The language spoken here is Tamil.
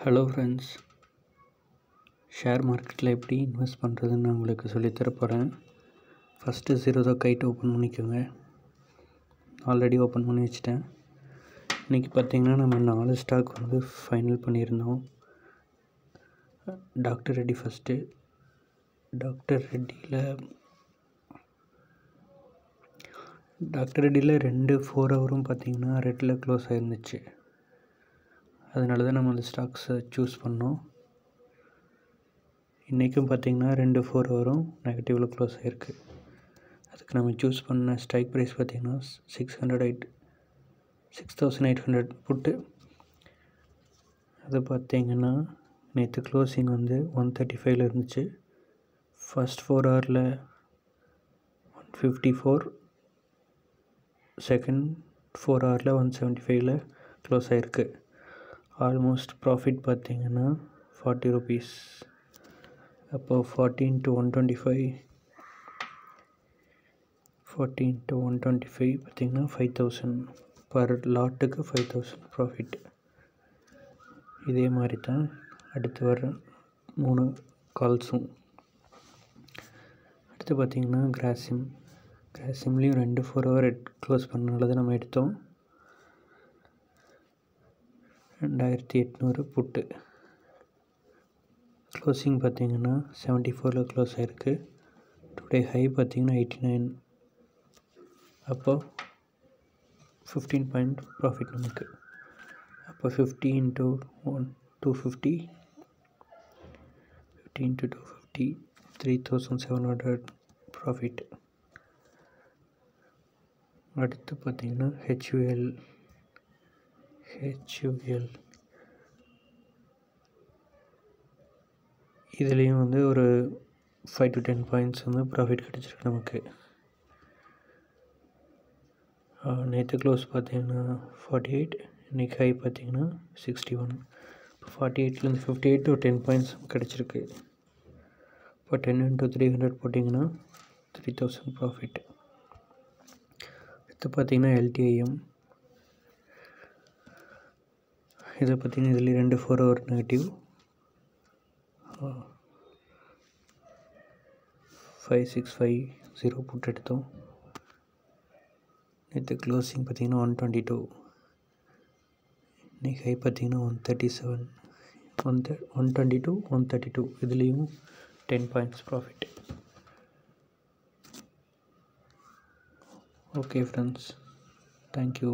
ஹலோ ஃப்ரெண்ட்ஸ், ஷேர் மார்க்கெட்டில் எப்படி இன்வெஸ்ட் பண்ணுறதுன்னு நான் உங்களுக்கு சொல்லித்தர போகிறேன். ஃபஸ்ட்டு ஜீரோதா கைட் ஓப்பன் பண்ணிக்கோங்க. ஆல்ரெடி ஓப்பன் பண்ணி வச்சுட்டேன். இன்றைக்கி பார்த்திங்கன்னா நம்ம 4 ஸ்டாக் ஃபைனல் பண்ணியிருந்தோம். Doctor Reddy first. டாக்டர் ரெட்டியில் 2 4 ஹவரும் பார்த்திங்கன்னா ரெட்டில் க்ளோஸ் ஆகிருந்துச்சு. அதனால தான் நம்ம அந்த ஸ்டாக்ஸை சூஸ் பண்ணோம். இன்றைக்கும் பார்த்திங்கன்னா 2 4 ஹவரும் நெகட்டிவில் க்ளோஸ் ஆகிருக்கு. அதுக்கு நம்ம சூஸ் பண்ண ஸ்ட்ரைக் ப்ரைஸ் பார்த்திங்கன்னா 6,800 புட்டு. அது பார்த்திங்கன்னா நேற்று க்ளோசிங் 135 இருந்துச்சு. ஃபஸ்ட் 4 ஹவரில் 154, செகண்ட் 4 ஹவரில் 175 க்ளோஸ் ஆகிருக்கு. ஆல்மோஸ்ட் ப்ராஃபிட் பார்த்திங்கன்னா 40 rupees. அப்போது 40 into 125 பார்த்திங்கன்னா 5,000 பர் லாட்டுக்கு 5,000 ப்ராஃபிட். இதே மாதிரி தான் அடுத்து வர 3 கால்ஸும். அடுத்து பார்த்திங்கன்னா கிராசிம்லேயும் 2 4 ஹவர் க்ளோஸ் பண்ணனால தான் நம்ம எடுத்தோம். 2,800 புட்டு. க்ளோசிங் பார்த்திங்கன்னா 74 க்ளோஸ் ஆகிருக்கு. டுடே ஹை பார்த்திங்கன்னா 89. அப்போது 15 பாயிண்ட் ப்ராஃபிட் நமக்கு. அப்போ 50 into 250 3,700 ப்ராஃபிட். அடுத்து பார்த்திங்கன்னா ஹெச்யூஎல் இதுலேயும் ஒரு 5 to 10 பாயிண்ட்ஸ் ப்ராஃபிட் கிடச்சிருக்கு நமக்கு. நேற்று க்ளோஸ் பார்த்திங்கன்னா 48, இன்றைக்கி ஹை பார்த்திங்கன்னா 61. 48லேருந்து 58 to 10 பாயிண்ட்ஸ் கிடச்சிருக்கு. இப்போ 10 into 300 போட்டிங்கன்னா 3,000 ப்ராஃபிட். அடுத்து பார்த்திங்கன்னா எல்டிஐஎம். இதை பார்த்திங்கன்னா இதில் 2 4 ஹவர் நெகட்டிவ். 5650 புட் எடுத்தோம். நேற்று க்ளோசிங் பார்த்திங்கன்னா 122. இன்றைக்கி ஹை பார்த்திங்கன்னா 137. 122 132 இதுலேயும் 10 points profit. Okay friends, thank you.